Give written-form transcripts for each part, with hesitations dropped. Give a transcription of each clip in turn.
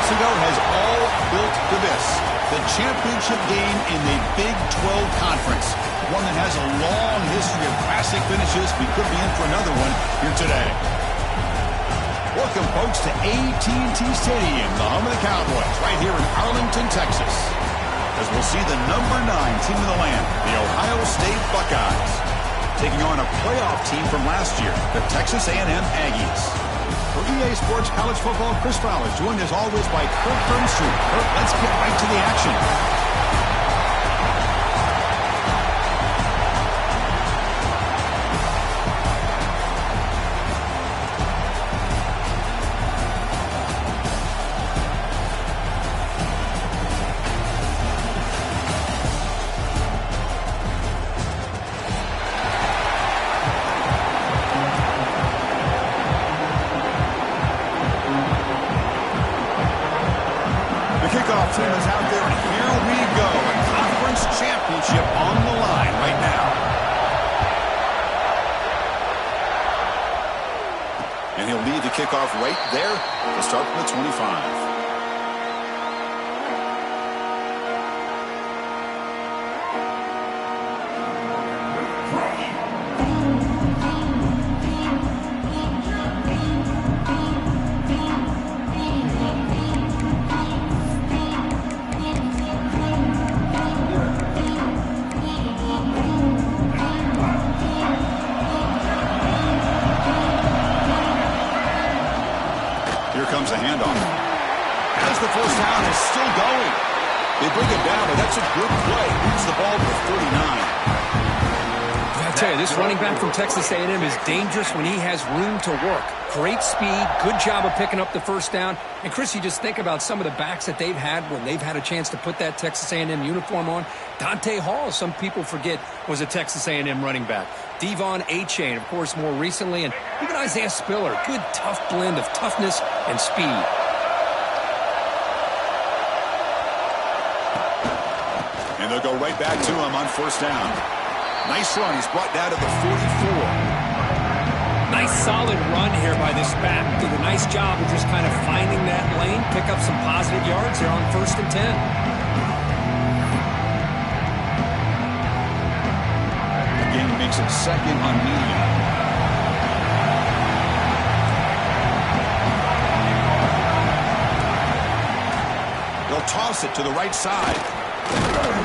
months ago has all built to this. The championship game in the Big 12 Conference. One that has a long history of classic finishes. We could be in for another one here today. Welcome, folks, to AT&T Stadium, the home of the Cowboys, right here in Arlington, Texas. As we'll see the number 9 team in the land, the Ohio State Buckeyes, taking on a playoff team from last year, the Texas A&M Aggies. For EA Sports College Football, Chris Fowler, joined as always by Kurt Bernstein. Kurt, let's get right to the action. Kickoff team is out there, and here we go. A conference championship on the line right now. And he'll lead the kickoff right there to start from the 25. Comes a handoff. As the first down is still going. They bring it down, but that's a good play. Moves the ball to 39. I tell you, this running back from Texas A&M is dangerous when he has room to work. Great speed, good job of picking up the first down. And, Chris, you just think about some of the backs that they've had when they've had a chance to put that Texas A&M uniform on. Dante Hall, some people forget, was a Texas A&M running back. Devon Achane, of course, more recently. And even Isaiah Spiller, good, tough blend of toughness and speed. And they'll go right back to him on first down. Nice run. He's brought down to the 44. Nice solid run here by this back. Did a nice job of just kind of finding that lane, pick up some positive yards here on 1st and 10. Again, he makes it second on medium. They'll toss it to the right side.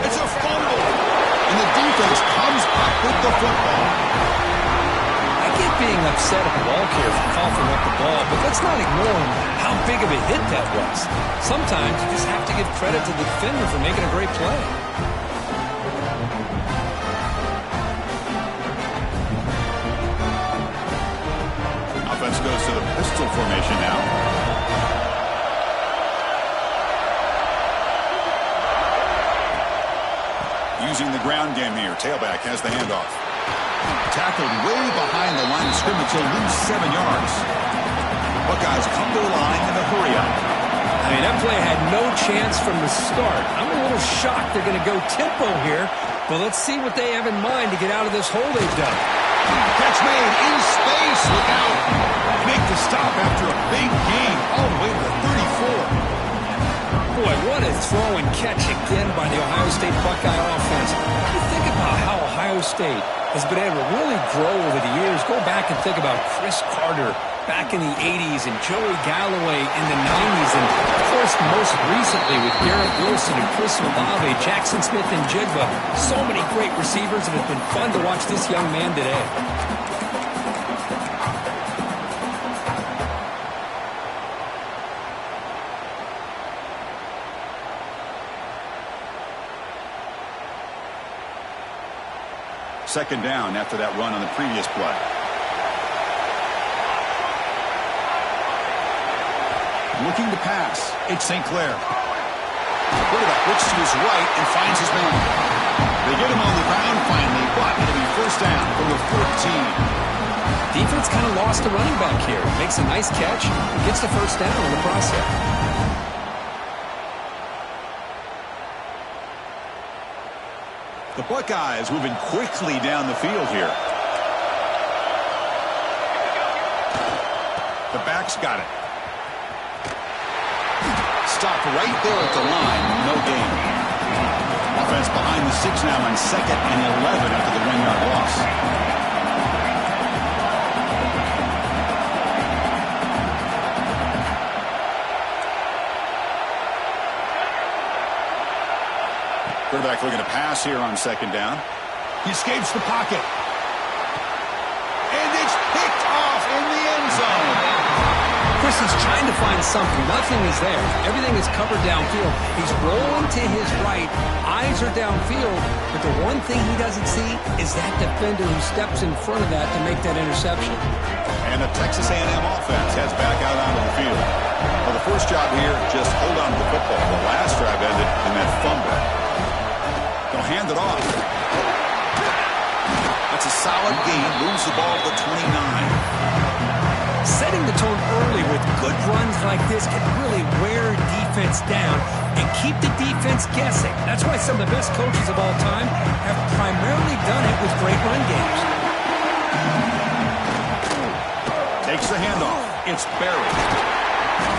It's a fumble. And the defense comes up with the football. I get being upset at the ball carrier for coughing up the ball, but let's not ignore how big of a hit that was. Sometimes you just have to give credit to the defender for making a great play. Offense goes to the pistol formation now. Using the ground game here. Tailback has the handoff. Tackled way behind the line of scrimmage. He'll lose 7 yards. Buckeyes come to the line in a hurry up. I mean, that play had no chance from the start. I'm a little shocked they're going to go tempo here, but let's see what they have in mind to get out of this hole they've done. Catch made in space. Look out. Make the stop after a big gain all the way to the 34. Boy, what a throw and catch again by the Ohio State Buckeye offense. You think about how Ohio State has been able to really grow over the years. Go back and think about Chris Carter back in the 80s and Joey Galloway in the 90s. And, of course, most recently with Garrett Wilson and Chris Olave, Jackson Smith and Jigba. So many great receivers, and it's been fun to watch this young man today. Second down after that run on the previous play. Looking to pass. It's St. Clair. The quarterback looks to his right and finds his man. They get him on the ground finally, but it'll be first down from the 14. Defense kind of lost the running back here. Makes a nice catch, gets the first down in the process. The Buckeyes moving quickly down the field here. The back's got it. stopped right there at the line. No gain. Offense behind the 6 now on 2nd and 11 after the 1-yard loss. Quarterback looking to pass here on 2nd down. He escapes the pocket. And it's picked off in the end zone. Chris is trying to find something. Nothing is there. Everything is covered downfield. He's rolling to his right. Eyes are downfield. But the one thing he doesn't see is that defender who steps in front of that to make that interception. And the Texas A&M offense heads back out onto the field. Well, the first job here, just hold on to the football. The last drive ended in that fumble. They'll hand it off. That's a solid gain. Moves the ball to the 29. Setting the tone early with good runs like this can really wear defense down and keep the defense guessing. That's why some of the best coaches of all time have primarily done it with great run games. Takes the handoff. It's buried.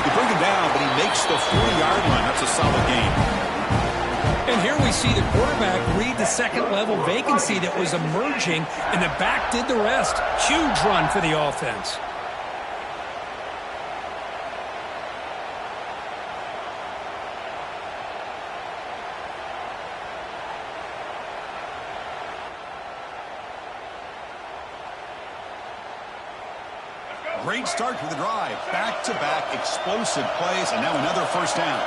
You bring him down, but he makes the 40-yard line. That's a solid gain. And here we see the quarterback read the second-level vacancy that was emerging, and the back did the rest. Huge run for the offense. Great start to the drive. Back-to-back explosive plays, and now another first down.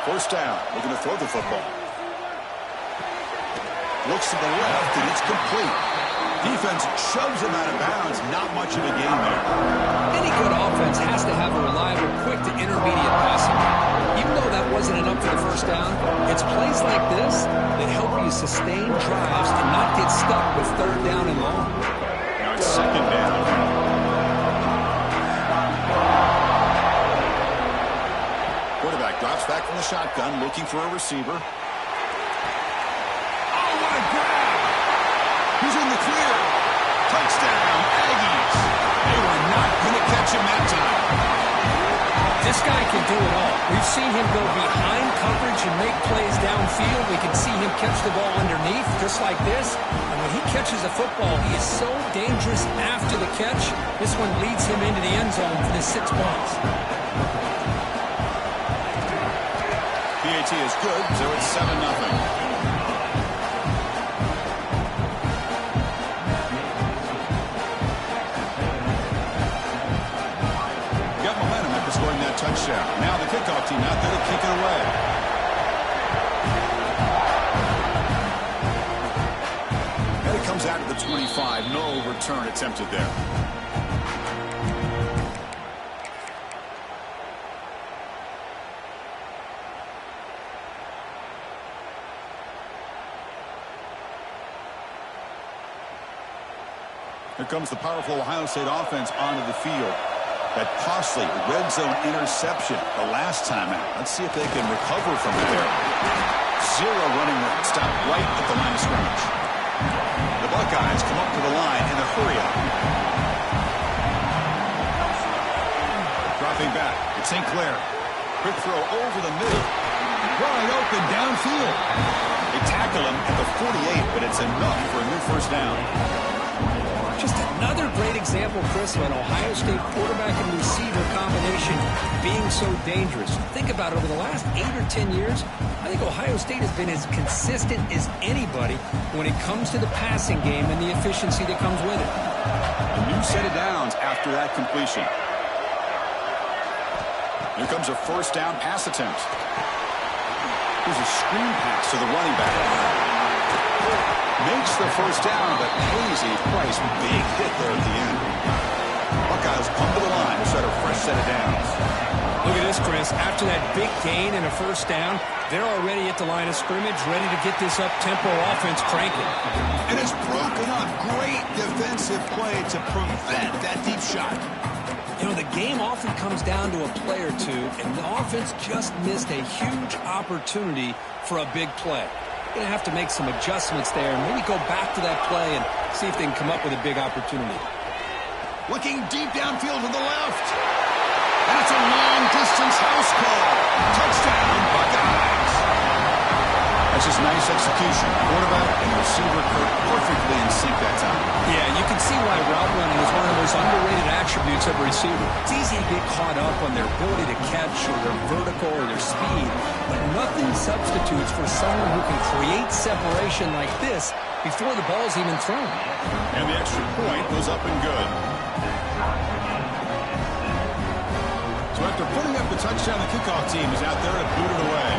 First down, looking to throw the football. Looks to the left, and it's complete. Defense shoves him out of bounds. Not much of a gain there. Any good offense has to have a reliable, quick to intermediate passing game. Even though that wasn't enough for the first down, it's plays like this that help you sustain drives and not get stuck with 3rd down and long. Now it's 2nd down. Quarterback drops back from the shotgun, looking for a receiver. Oh, what a grab! He's in the clear. Touchdown, Aggies. They were not going to catch him that time. This guy can do it all. We've seen him go behind coverage and make plays downfield. We can see him catch the ball underneath, just like this. And when he catches the football, he is so dangerous after the catch. This one leads him into the end zone for the 6 points. PAT is good, so it's 7-0. Scoring that touchdown. Now the kickoff team out there to kick it away. And it comes out to the 25. No return attempted there. Here comes the powerful Ohio State offense onto the field. That costly red zone interception the last time out. Let's see if they can recover from it there. 0 running room. Stop right at the line of scrimmage. The Buckeyes come up to the line in a hurry-up. Dropping back. It's St. Clair. Quick throw over the middle. Wide open downfield. They tackle him at the 48, but it's enough for a new first down. Just another great example, Chris, of an Ohio State quarterback and receiver combination being so dangerous. Think about it, over the last 8 or 10 years, I think Ohio State has been as consistent as anybody when it comes to the passing game and the efficiency that comes with it. A new set of downs after that completion. Here comes a first down pass attempt. Here's a screen pass to the running back. Makes the first down, but pays a price. Big hit there at the end. Buckeyes come to the line to set a fresh set of downs. Look at this, Chris. After that big gain and a first down, they're already at the line of scrimmage, ready to get this up-tempo offense cranking. And it's broken up. Great defensive play to prevent that deep shot. You know, the game often comes down to a play or two, and the offense just missed a huge opportunity for a big play. Going to have to make some adjustments there and maybe go back to that play and see if they can come up with a big opportunity. Looking deep downfield to the left. And it's a long-distance house call. Touchdown, Buckeyes. That's just nice execution. Quarterback and receiver perfectly in sync that time. Yeah, you can see why route running is one of the most underrated attributes of a receiver. It's easy to get caught up on their ability to catch or their vertical or their speed, but nothing substitutes for someone who can create separation like this before the ball's even thrown. And the extra point goes up and good. So after putting up the touchdown, the kickoff team is out there to boot it away.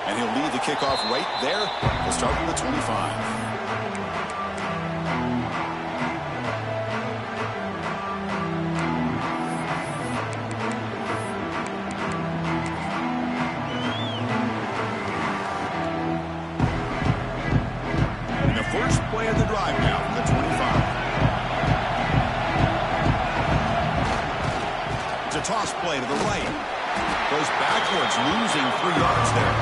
And he'll lead the kickoff right there. We'll start with the 25. First play of the drive now from the 25. It's a toss play to the right. Goes backwards, losing 3 yards there.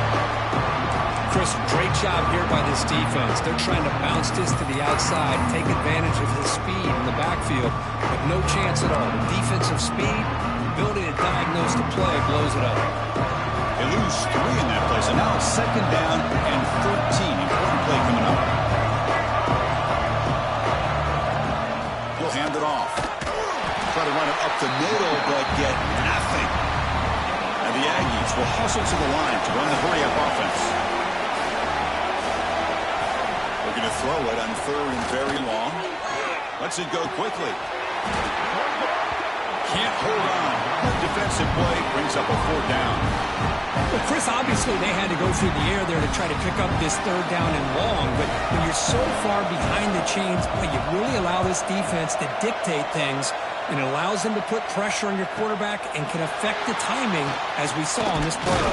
Chris, great job here by this defense. They're trying to bounce this to the outside, take advantage of his speed in the backfield, but no chance at all. The defensive speed, ability to diagnose the play, blows it up. They lose 3 in that play, so now it's 2nd down and 13. Important play coming up. He'll hand it off. Try to run it up the middle, but get nothing. And the Aggies will hustle to the line to run the hurry-up offense. They're going to throw it on 3rd and very long. Lets it go quickly. Can't hold on. Good defensive play brings up a 4th down. Well, Chris, obviously they had to go through the air there to try to pick up this 3rd down and long, but when you're so far behind the chains, boy, you really allow this defense to dictate things, and it allows them to put pressure on your quarterback and can affect the timing, as we saw on this play.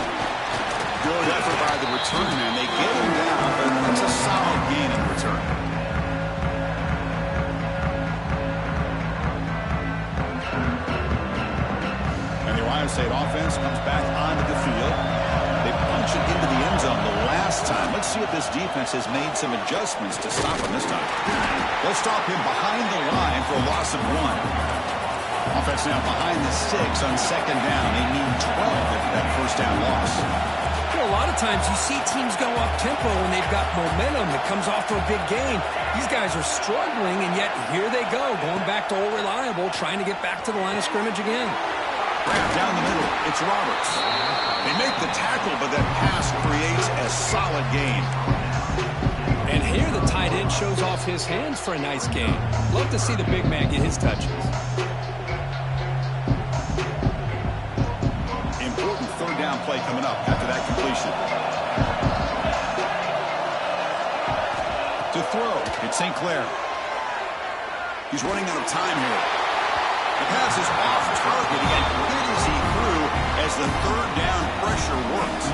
Good effort by the return man. They get him down, but it's a solid gain in return. And the Ohio State offense comes back onto the field. They punch it into the end zone the last time. Let's see if this defense has made some adjustments to stop him this time. They'll stop him behind the line for a loss of 1. Offense now behind the 6 on 2nd down. They need 12 after that 1st down loss. You know, a lot of times you see teams go up-tempo when they've got momentum that comes off for a big gain. These guys are struggling, and yet here they go, going back to old reliable, trying to get back to the line of scrimmage again. Down the middle, it's Roberts. They make the tackle, but that pass creates a solid gain. And here the tight end shows off his hands for a nice gain. Love to see the big man get his touches. Important 3rd down play coming up after that completion. To throw, it's St. Clair. He's running out of time here. The pass is off target. He got hit as he threw as the 3rd down pressure works.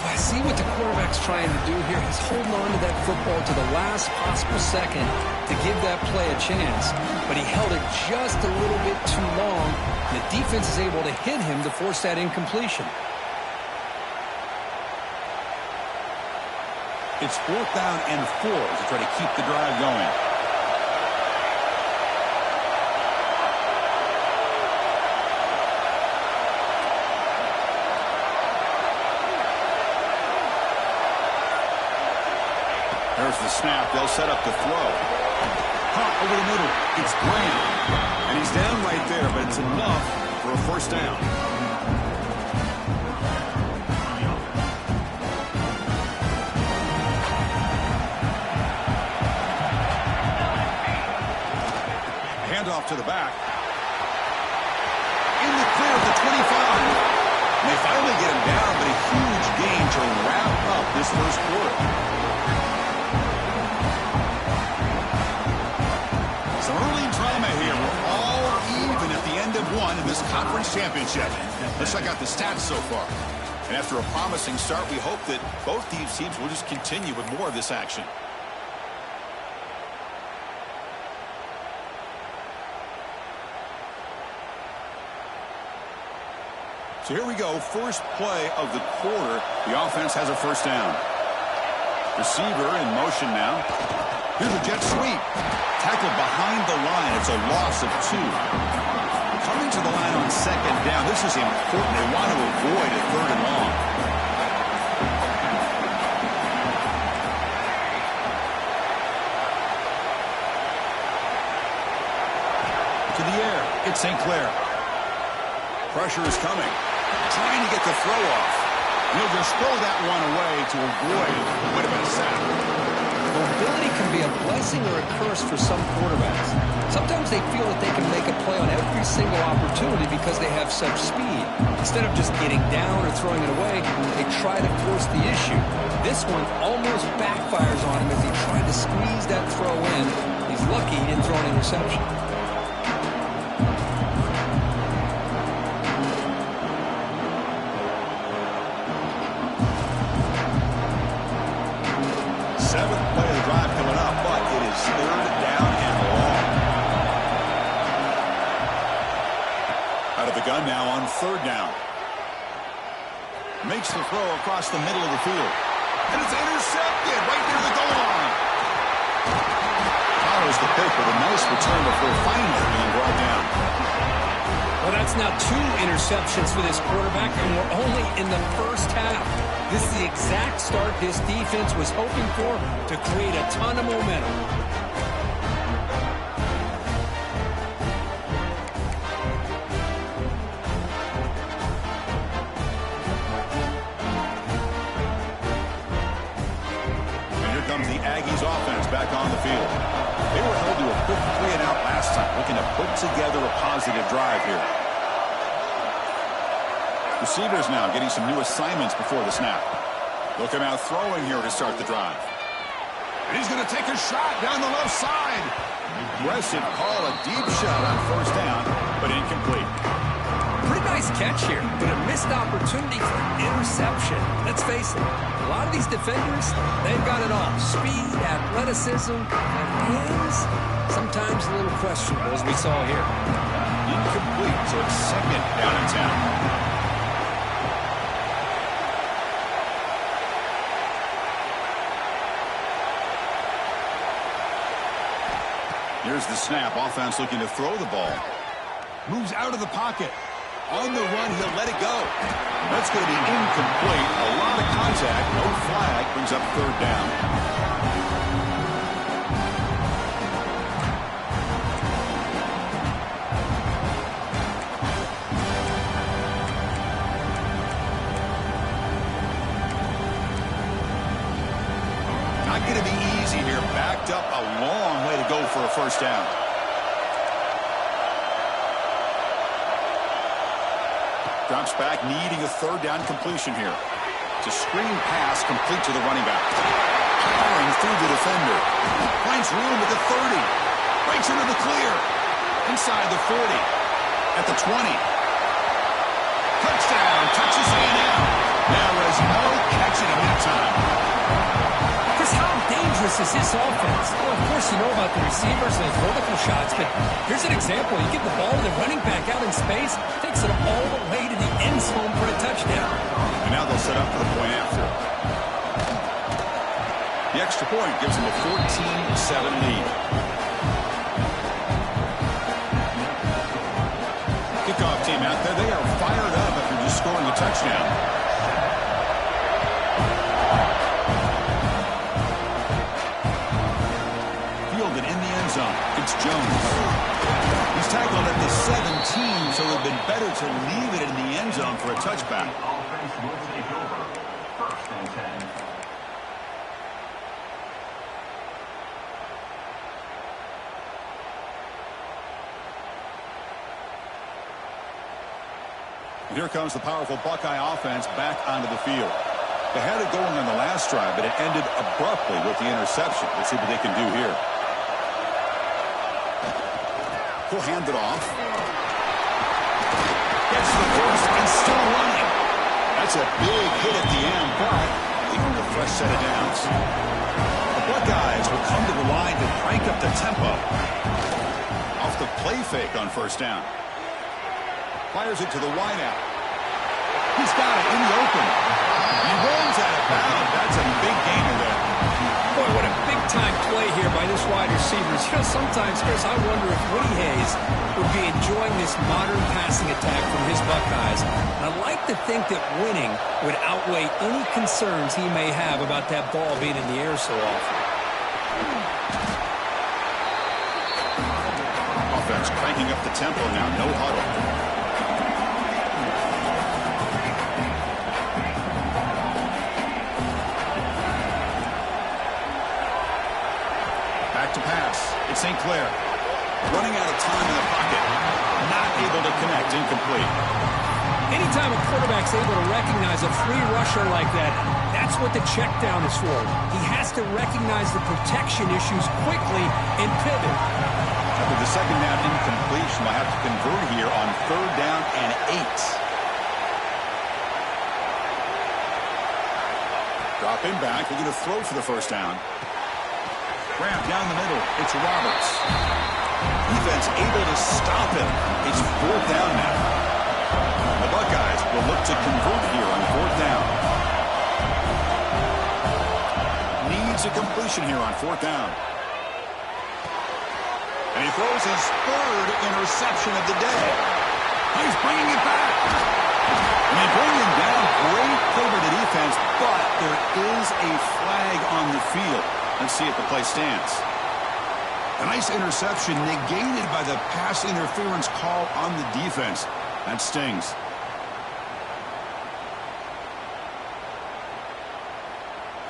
I see what the quarterback's trying to do here. He's holding on to that football to the last possible second to give that play a chance. But he held it just a little bit too long. And the defense is able to hit him to force that incompletion. It's 4th down and 4 to try to keep the drive going. There's the snap. They'll set up the throw. Caught over the middle. It's Graham. And he's down right there, but it's enough for a 1st down. Handoff to the back. In the clear of the 25. And they finally get him down, but a huge gain to wrap up this 1st quarter. Some early drama here. We're all even at the end of 1 in this conference championship. Let's check out the stats so far. And after a promising start, we hope that both these teams will just continue with more of this action. So here we go, first play of the quarter. The offense has a first down. Receiver in motion now. Here's a jet sweep. Tackled behind the line. It's a loss of 2. Coming to the line on second down. This is important. They want to avoid a third and long. To the air. It's St. Clair. Pressure is coming. Trying to get the throw off. He'll just throw that one away to avoid what would have been a sack. Mobility can be a blessing or a curse for some quarterbacks. Sometimes they feel that they can make a play on every single opportunity because they have such speed. Instead of just getting down or throwing it away, they try to force the issue. This one almost backfires on him as he tried to squeeze that throw in. He's lucky he didn't throw an interception. Seventh play of the drive coming up, but it is third down and long. Out of the gun now on third down. Makes the throw across the middle of the field. And it's intercepted right near the goal line. Follows the pick with a nice return before finally being brought down. Well, that's now 2 interceptions for this quarterback, and we're only in the first half. This is the exact start this defense was hoping for to create a ton of momentum. And here comes the Aggies offense back on the field. They were held to a quick 3-and-out last time, looking to put together a positive drive here. Receivers now getting some new assignments before the snap. They'll come out throwing here to start the drive. And he's going to take a shot down the left side. Aggressive call, a deep shot on first down, but incomplete. Pretty nice catch here, but a missed opportunity for an interception. Let's face it, a lot of these defenders, they've got it all. Speed, athleticism, and hands, sometimes a little questionable, as we saw here. Incomplete, so it's second down and 10. Here's the snap. Offense looking to throw the ball. Moves out of the pocket. On the run, he'll let it go. That's going to be incomplete. A lot of contact. No flag. Brings up third down. Not going to be easy here. Backed up a long way to go for a first down. Drops back, needing a third down completion here. It's a screen pass complete to the running back. Powering through the defender. Finds room at the 30. Breaks into the clear. Inside the 40. At the 20. Touchdown. Touches A&M. There was no catching him that time. Chris, how dangerous is this offense? Well, of course, you know about the receivers and the vertical shots, but here's an example. You give the ball to the running back out in space, takes it all the way to the end zone for a touchdown. And now they'll set up for the point after. The extra point gives them a 14-7 lead. Kickoff team out there. They are fired up after just scoring a touchdown. Fielded in the end zone. It's Jones. He's tackled at the 17, so it would have been better to leave it in the end zone for a touchback. Offense will take over. First and 10. And here comes the powerful Buckeye offense back onto the field. They had it going on the last drive, but it ended abruptly with the interception. Let's see what they can do here. He'll hand it off. Gets the first and still running. That's a big hit at the end, but they earned a fresh set of downs. The Buckeyes will come to the line to crank up the tempo. Off the play fake on first down. Fires it to the wideout. He's got it in the open. He rolls out of bounds. That's a big gainer there. Boy, what a big-time play here by this wide receiver. You know, sometimes, Chris, I wonder if Woody Hayes would be enjoying this modern passing attack from his Buckeyes. And I like to think that winning would outweigh any concerns he may have about that ball being in the air so often. Offense cranking up the tempo now. No huddle. To pass. It's St. Clair. Running out of time in the pocket. Not able to connect. Incomplete. Anytime a quarterback's able to recognize a free rusher like that, that's what the check down is for. He has to recognize the protection issues quickly and pivot. After the second down incompletion, they'll have to convert here on 3rd down and 8. Dropping back. We're going to throw for the first down. Grab down the middle. It's Roberts. Defense able to stop him. It's 4th down now. The Buckeyes will look to convert here on 4th down. Needs a completion here on 4th down. And he throws his 3rd interception of the day. He's bringing it back. And they bring him down. Great play by the defense, but there is a flag on the field. Let's see if the play stands. A nice interception negated by the pass interference call on the defense. That stings.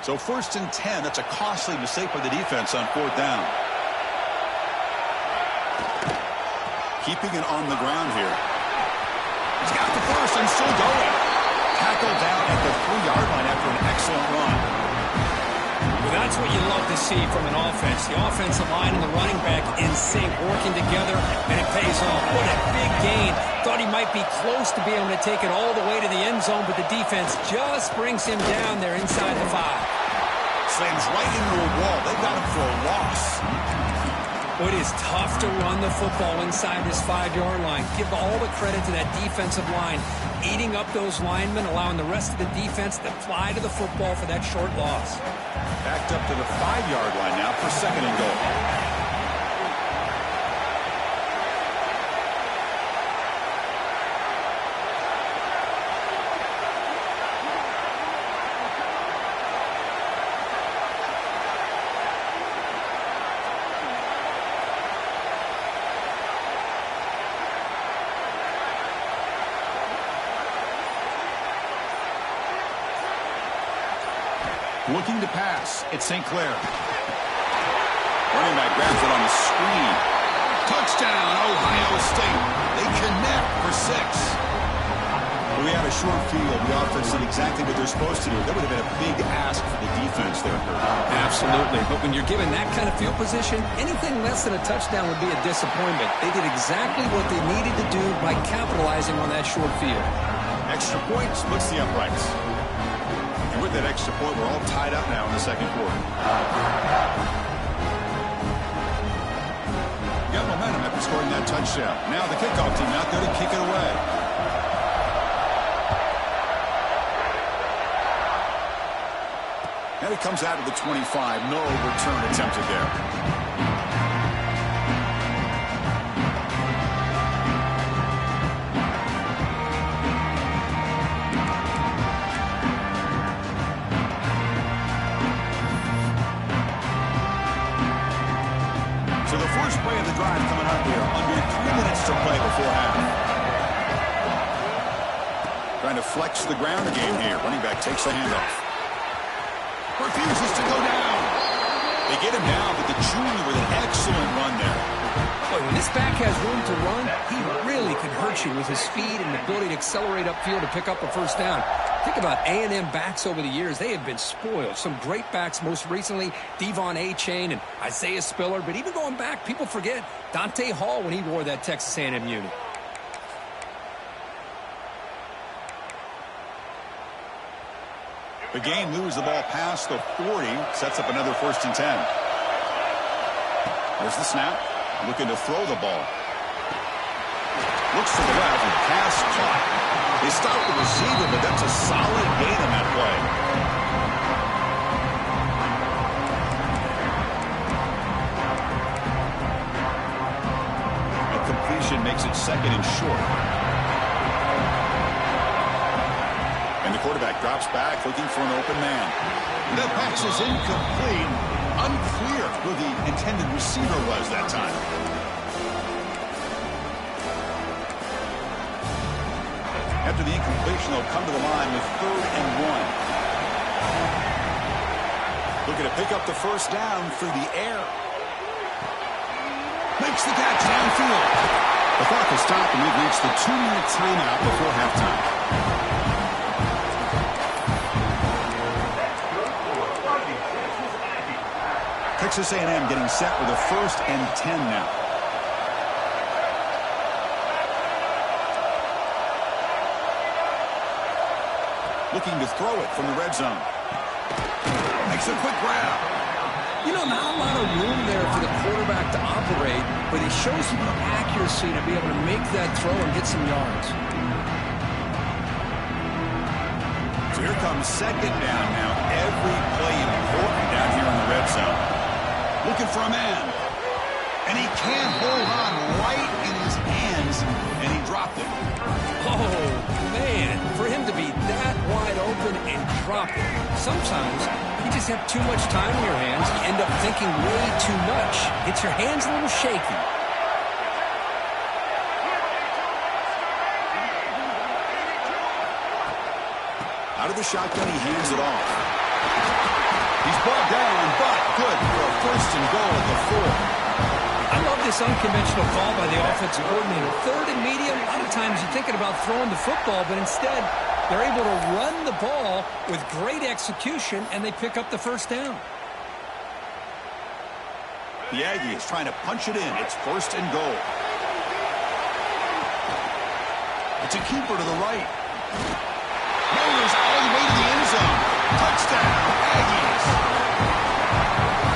So 1st and 10. That's a costly mistake by the defense on 4th down. Keeping it on the ground here. He's got the first and still going. Tackled down at the 3-yard line after an excellent run. Well, that's what you love to see from an offense. The offensive line and the running back in sync, working together, and it pays off. What a big gain. Thought he might be close to being able to take it all the way to the end zone, but the defense just brings him down there inside the 5. Slams right into a wall. They got him for a loss. Well, it is tough to run the football inside this 5-yard line. Give all the credit to that defensive line, eating up those linemen, allowing the rest of the defense to fly to the football for that short loss. Backed up to the 5-yard line now for 2nd and goal. Looking to pass. It's St. Clair. Running back grabs it on the screen. Touchdown, Ohio State. They connect for 6. We had a short field. The offense did exactly what they're supposed to do. That would have been a big ask for the defense there. Absolutely. But when you're given that kind of field position, anything less than a touchdown would be a disappointment. They did exactly what they needed to do by capitalizing on that short field. Extra point splits the uprights. And with that extra point, we're all tied up now in the 2nd quarter. Got momentum after scoring that touchdown. Now the kickoff team out there to kick it away. And it comes out of the 25. No return attempted there. So the first play of the drive coming up here. Under 3 minutes to play before half. Trying to flex the ground game here. Running back takes the handoff. Refuses to go down. They get him down, but the junior with an excellent run there. Boy, when this back has room to run, he really can hurt you with his speed and ability to accelerate upfield to pick up a first down. Think about A&M backs over the years. They have been spoiled. Some great backs, most recently Devon A-Chain and Isaiah Spiller. But even going back, people forget Dante Hall when he wore that Texas A&M unit. The game moves the ball past the 40, sets up another 1st and 10. There's the snap, looking to throw the ball. Looks to the left, pass caught. They stopped the receiver, but that's a solid gain on that play. A completion makes it second and short. And the quarterback drops back looking for an open man. The pass is incomplete. Unclear who the intended receiver was that time. After the incompletion, they'll come to the line with 3rd and 1. Looking to pick up the first down through the air. Makes the catch downfield. The clock has stopped, and we've reached the 2-minute timeout before halftime. Texas A&M getting set with a 1st and 10 now. Looking to throw it from the red zone. Makes a quick grab. You know, not a lot of room there for the quarterback to operate, but he shows some accuracy to be able to make that throw and get some yards. So here comes 2nd down now. Every play important down here in the red zone. Looking for a man. And he can't hold on right in his hands, and he dropped it. Oh, man, for him to be that wide open and drop it. Sometimes you just have too much time in your hands. You end up thinking way too much. Gets your hands a little shaky. Out of the shotgun, he hands it off. He's brought down, but good for a 1st and goal at the 4. I love this unconventional call by the offensive coordinator. 3rd and medium, a lot of times you're thinking about throwing the football, but instead they're able to run the ball with great execution, and they pick up the first down. The Aggies trying to punch it in. It's 1st and goal. It's a keeper to the right. Rolls all the way to the end zone. Touchdown, Aggies.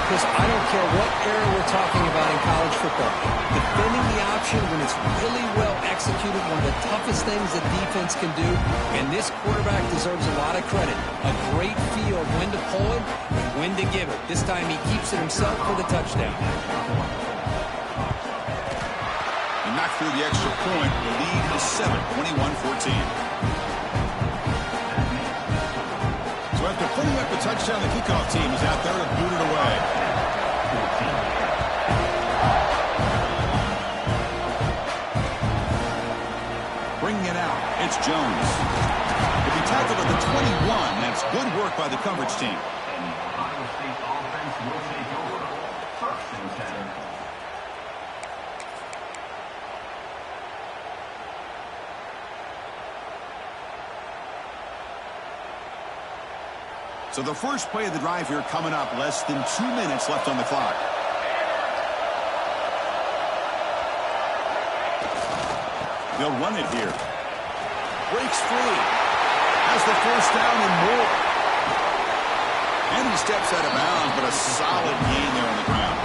Chris, I don't care what era we're talking about in college football. Defending the option when it's really well executed, one of the toughest things that defense can do, and this quarterback deserves a lot of credit. A great feel of when to pull it and when to give it. This time he keeps it himself for the touchdown. He knocked through the extra point. The lead is 7, 21-14. So after putting up the touchdown, the kickoff team is out there to boot it away. Bringing it out, it's Jones. If he tackled at the 21, that's good work by the coverage team. And the Ohio State offense will take over. 1st and 10. So the first play of the drive here coming up, less than 2 minutes left on the clock. They'll run it here. Breaks free. Has the first down and more. And he steps out of bounds, but a solid gain there on the ground.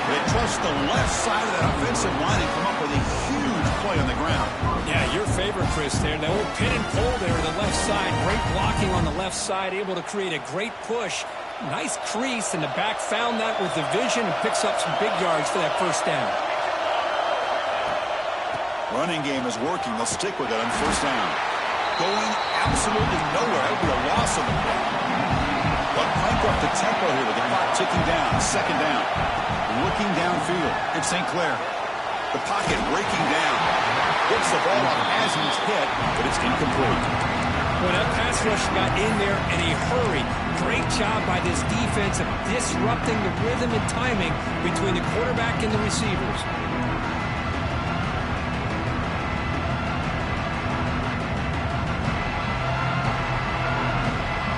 They trust the left side of that offensive line and come up with a huge play on the ground. Yeah, your favorite, Chris, there. The old pin and pull there on the left side. Great blocking on the left side, able to create a great push. Nice crease, and the back found that with the vision and picks up some big yards for that first down. Running game is working. They'll stick with it on first down. Going absolutely nowhere. That would be a loss on the play. But crank up the tempo here with the clock ticking down. 2nd down. Looking downfield. It's St. Clair. The pocket breaking down. Gets the ball off as he's hit, but it's incomplete. Well, that pass rush got in there in a hurry. Great job by this defense of disrupting the rhythm and timing between the quarterback and the receivers.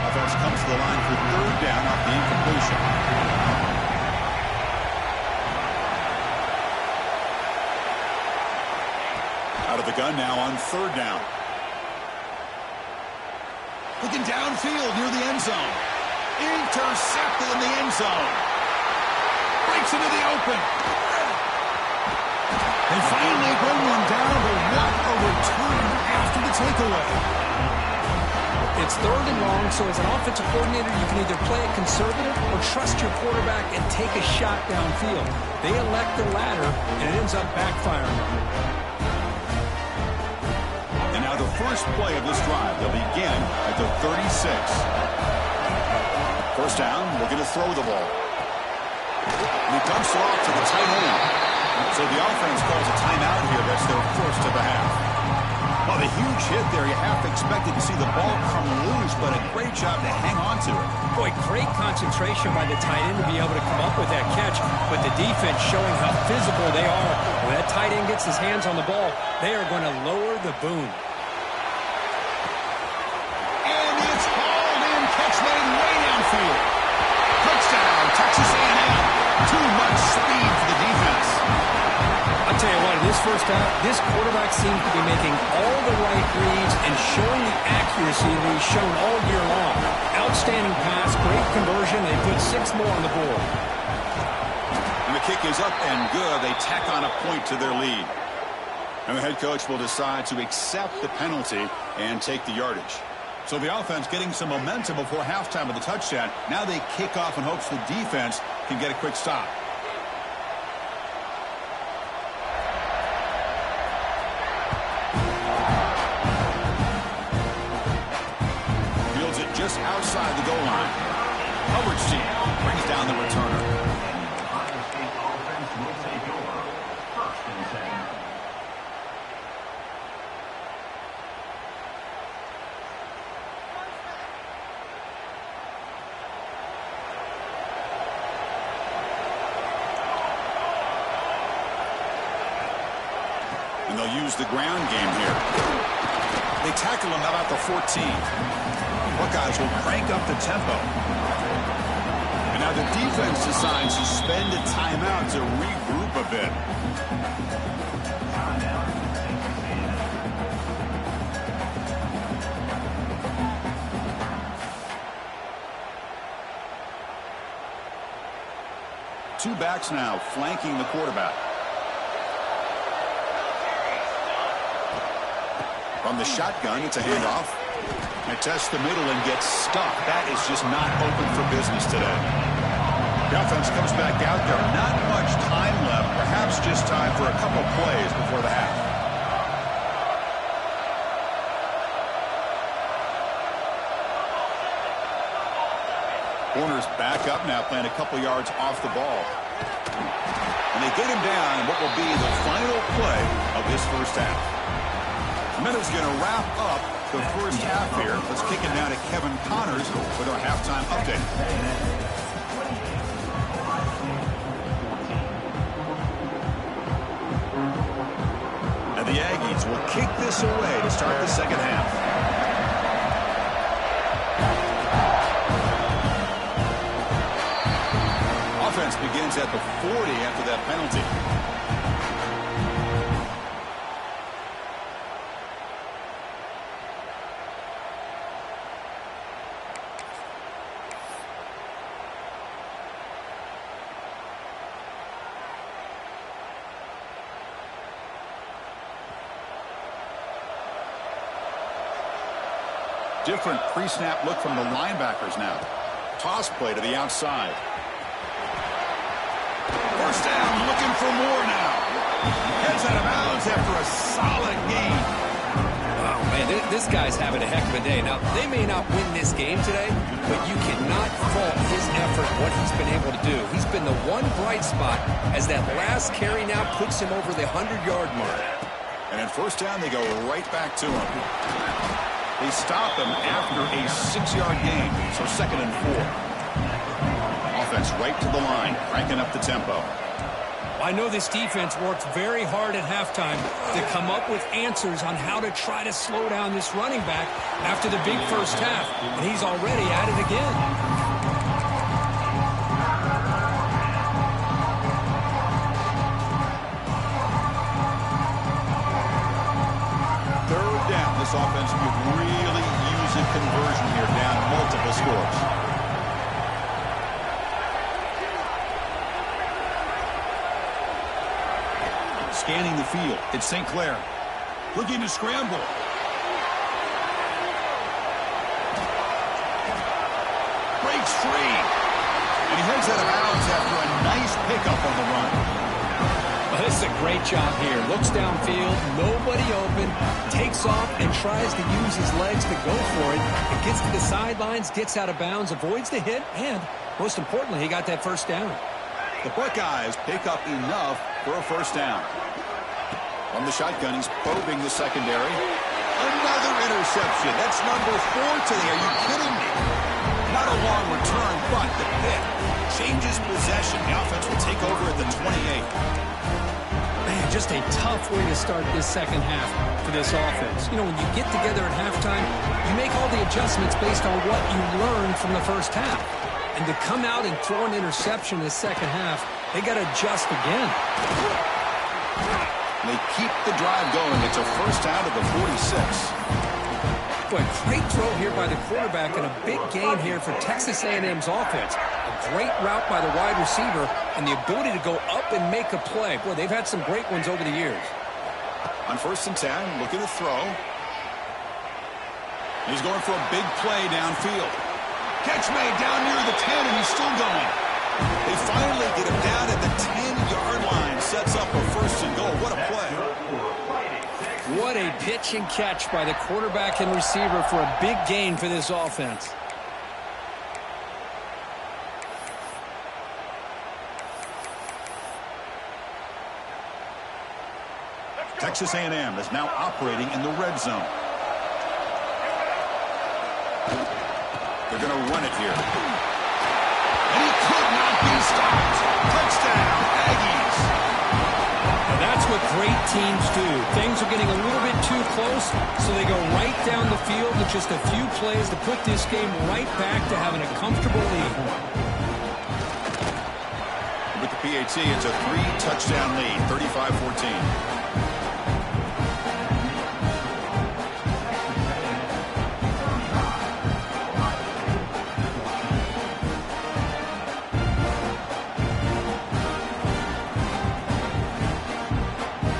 Offense comes to the line for 3rd down off the incompletion. Out of the gun now on 3rd down. Looking downfield near the end zone. Intercepted in the end zone. Breaks into the open. They finally bring one down, but what a return after the takeaway. It's 3rd and long, so as an offensive coordinator, you can either play it conservative or trust your quarterback and take a shot downfield. They elect the latter, and it ends up backfiring. And now the first play of this drive, they'll begin at the 36. First down, looking to throw the ball. And he dumps it off to the tight end. So the offense calls a timeout here. That's their first of the half. Well, the huge hit there, you half expected to see the ball come loose, but a great job to hang on to it. Boy, great concentration by the tight end to be able to come up with that catch, but the defense showing how physical they are. When that tight end gets his hands on the ball, they are going to lower the boom. And it's hauled in, catch made way downfield. Touchdown, Texas A&M. Too much speed for the defense. I'll tell you what, in this first half, this quarterback seems to be making all the right reads and showing the accuracy that he's shown all year long. Outstanding pass, great conversion. They put 6 more on the board. And the kick is up and good. They tack on a point to their lead. And the head coach will decide to accept the penalty and take the yardage. So the offense getting some momentum before halftime of the touchdown. Now they kick off in hopes the defense can get a quick stop. Just outside the goal line. Hubbard's team brings down the returner. Ohio State offense will take over. 1st and 10. And they'll use the ground game here. They tackle him about the 14. Buckeyes will crank up the tempo. And now the defense decides to spend a timeout to regroup a bit. Two backs now flanking the quarterback. From the shotgun, it's a handoff. It tests the middle and gets stuck. That is just not open for business today. The offense comes back out there. Not much time left. Perhaps just time for a couple plays before the half. Corners back up now, playing a couple yards off the ball. And they get him down in what will be the final play of this first half. Minutes going to wrap up the first half here. Let's kick it down to Kevin Connors with our halftime update. And the Aggies will kick this away to start the second half. Offense begins at the 40 after that penalty. Different pre-snap look from the linebackers now. Toss play to the outside. First down, looking for more now. Heads out of bounds after a solid gain. Oh, man, this guy's having a heck of a day. Now, they may not win this game today, but you cannot fault his effort, what he's been able to do. He's been the one bright spot as that last carry now puts him over the 100-yard mark. And at first down, they go right back to him. They stop him after a 6-yard gain, so 2nd and 4. Offense right to the line, cranking up the tempo. I know this defense worked very hard at halftime to come up with answers on how to try to slow down this running back after the big first half, and he's already at it again. This offense could really use a conversion here, down multiple scores. Scanning the field, it's St. Clair. Looking to scramble. breaks free. And he heads out of bounds after a nice pickup on the run. Well, this is a great job here. Looks downfield, nobody open, takes off and tries to use his legs to go for it. It gets to the sidelines, gets out of bounds, avoids the hit, and most importantly, he got that first down. The Buckeyes pick up enough for a first down. From the shotgun, he's probing the secondary. Another interception. That's number 4 today. Are you kidding me? Not a long return, but the pick changes possession. The offense will take over at the 28. Man, just a tough way to start this second half for this offense. You know, when you get together at halftime, you make all the adjustments based on what you learned from the first half. And to come out and throw an interception in the second half, they got to adjust again. They keep the drive going. It's a first down to the 46. Boy, great throw here by the quarterback and a big gain here for Texas A&M's offense. A great route by the wide receiver and the ability to go up and make a play. Boy, they've had some great ones over the years. On first and 10, looking to throw. He's going for a big play downfield. Catch made down near the 10, and he's still going. They finally get him down at the 10-yard line. Sets up a first and goal. What a play. What a pitch and catch by the quarterback and receiver for a big gain for this offense. Texas A&M is now operating in the red zone. They're going to run it here. And he could not be stopped. Touchdown, Aggies. Now that's what great teams do. Things are getting a little bit too close, so they go right down the field with just a few plays to put this game right back to having a comfortable lead. With the PAT, it's a 3-touchdown lead, 35-14.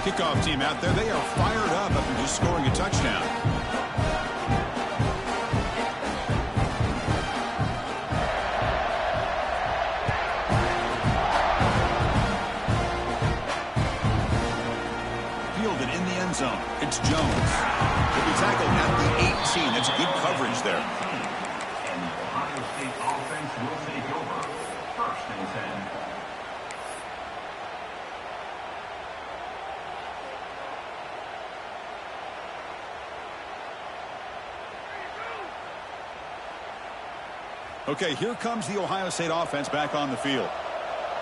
Kickoff team out there, they are fired up after just scoring a touchdown. Fielded in the end zone. It's Jones. He'll be tackled at the 18. That's good coverage there. And Ohio State offense will take over. First and 10. Okay, here comes the Ohio State offense back on the field.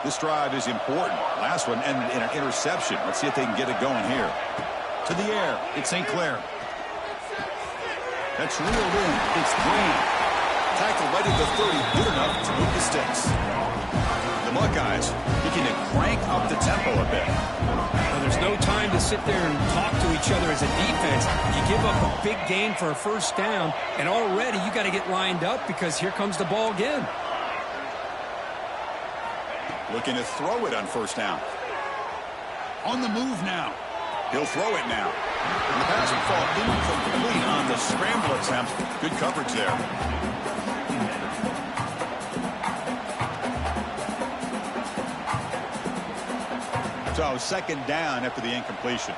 This drive is important. Last one ended in an interception. Let's see if they can get it going here. To the air, it's St. Clair. That's reeled in. It's Green. Tackled right at the 30. Good enough to move the sticks. The Buckeyes looking to crank up the tempo a bit. Well, there's no time to sit there and talk to each other as a defense. You give up a big gain for a first down, and already you got to get lined up because here comes the ball again. Looking to throw it on first down. On the move now. He'll throw it now. And the pass will fall incomplete on the scramble attempt. Good coverage there. So second down after the incompletion.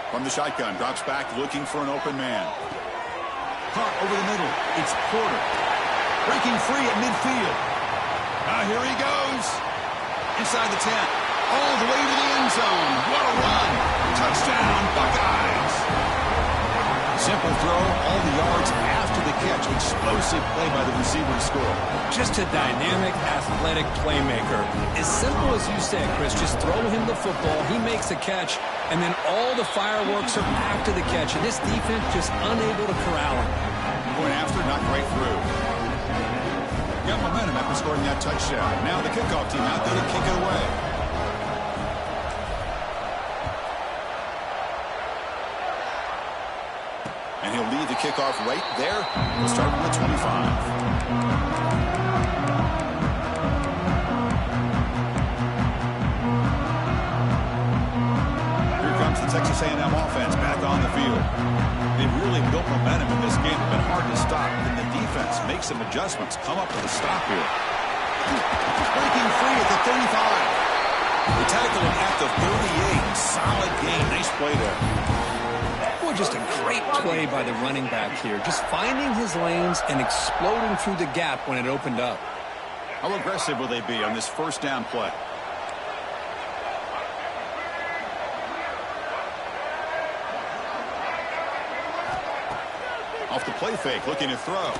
From the shotgun, drops back looking for an open man. Caught over the middle. It's Porter. Breaking free at midfield. Now here he goes. Inside the 10. All the way to the end zone. What a run. Touchdown, Buckeyes. Simple throw, all the yards after the catch. Explosive play by the receiver to score. Just a dynamic, athletic playmaker. As simple as you said, Chris, just throw him the football, he makes a catch, and then all the fireworks are after the catch. And this defense just unable to corral him. Going after, not right through. Got momentum after scoring that touchdown. Now the kickoff team out there to kick it away. And he'll lead the kickoff right there. We'll start from the 25. Here comes the Texas A&M offense back on the field. They've really built momentum in this game. It's been hard to stop. And the defense makes some adjustments. Come up with a stop here. Breaking free at the 35. They tackle him at the 38. Solid game. Nice play there. Well, just a great play by the running back here. Just finding his lanes and exploding through the gap when it opened up. How aggressive will they be on this first down play? Off the play fake, looking to throw.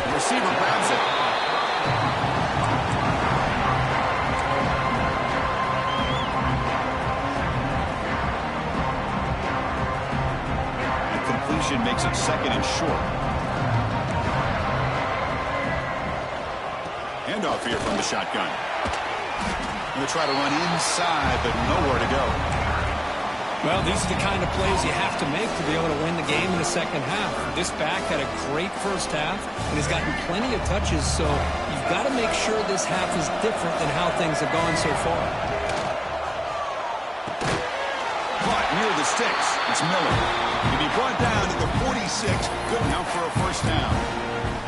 The receiver grabs it. And completion makes it second and short. Handoff here from the shotgun. Going to try to run inside, but nowhere to go. Well, these are the kind of plays you have to make to be able to win the game in the second half. This back had a great first half and has gotten plenty of touches, so you've got to make sure this half is different than how things have gone so far. Caught near the sticks. It's Miller. To be brought down at the 46, good enough for a first down.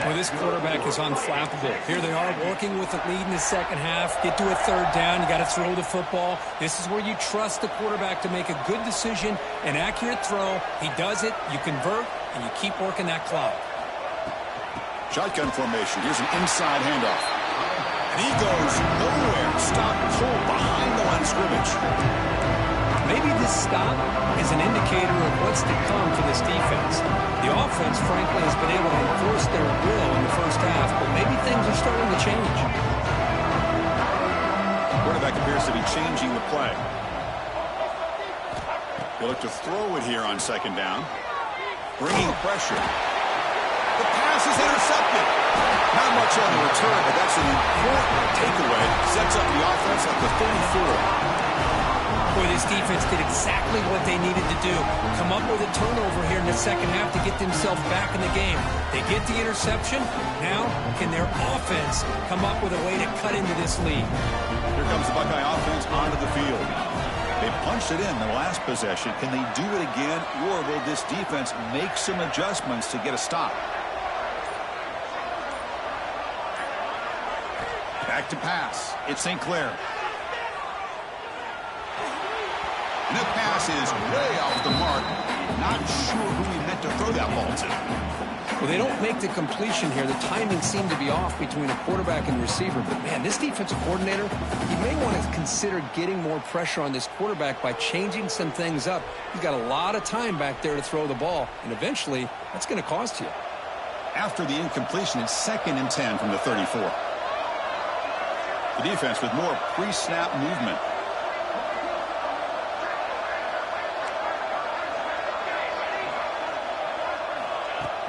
Well, this quarterback is unflappable. Here they are working with the lead in the second half. Get to a third down. You got to throw the football. This is where you trust the quarterback to make a good decision, an accurate throw. He does it, you convert, and you keep working that clock. Shotgun formation. Here's an inside handoff. And he goes nowhere. Stop pull behind the line of scrimmage. Maybe this stop is an indicator of what's to come for this defense. The offense, frankly, has been able to enforce their will in the first half, but maybe things are starting to change. Quarterback appears to be changing the play. They look to throw it here on second down. Bringing pressure. The pass is intercepted. Not much on the return, but that's an important takeaway. Sets up the offense at the 34. Boy, this defense did exactly what they needed to do. Come up with a turnover here in the second half to get themselves back in the game. They get the interception. Now, can their offense come up with a way to cut into this lead? Here comes the Buckeye offense onto the field. They punched it in the last possession. Can they do it again, or will this defense make some adjustments to get a stop? Back to pass. It's St. Clair. And that pass is way off the mark. Not sure who he meant to throw that ball to. Well, they don't make the completion here. The timing seemed to be off between a quarterback and receiver. But, man, this defensive coordinator, he may want to consider getting more pressure on this quarterback by changing some things up. He's got a lot of time back there to throw the ball, and eventually that's going to cost you. After the incompletion, it's 2nd and 10 from the 34. The defense with more pre-snap movement.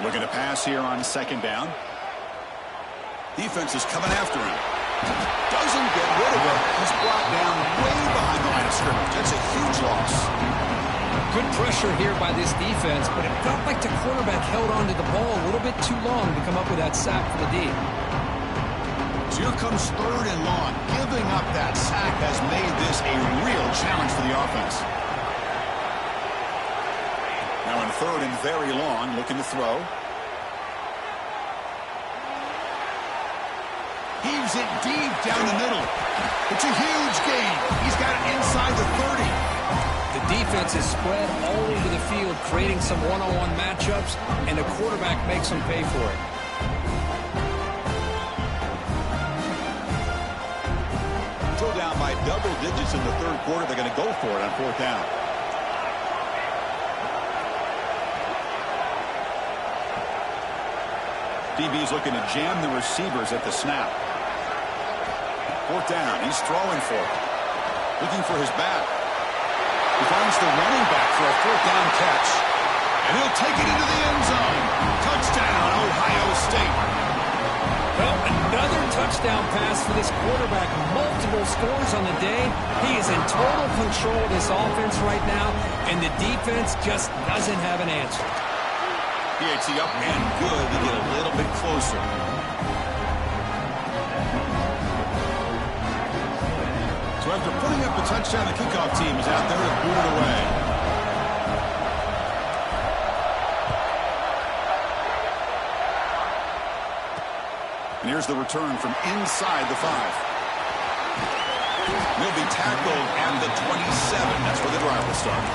Looking to pass here on second down. Defense is coming after him. Doesn't get rid of it. He's brought down way behind the line of scrimmage. That's a huge loss. Good pressure here by this defense, but it felt like the quarterback held onto the ball a little bit too long to come up with that sack for the D. So here comes 3rd and long. Giving up that sack has made this a real challenge for the offense. Now in 3rd and very long, looking to throw. Heaves it deep down the middle. It's a huge gain. He's got it inside the 30. The defense is spread all over the field, creating some one-on-one matchups, and the quarterback makes them pay for it. Still down by double digits in the 3rd quarter. They're going to go for it on 4th down. DB's looking to jam the receivers at the snap. 4th down. He's throwing for it. Looking for his back. He finds the running back for a 4th down catch. And he'll take it into the end zone. Touchdown, Ohio State. Well, another touchdown pass for this quarterback. Multiple scores on the day. He is in total control of this offense right now, and the defense just doesn't have an answer. PAT up and good to get a little bit closer. So So after putting up the touchdown, the kickoff team is out there to boot it away. And here's the return from inside the 5. He'll be tackled at the 27. That's where the drive will start.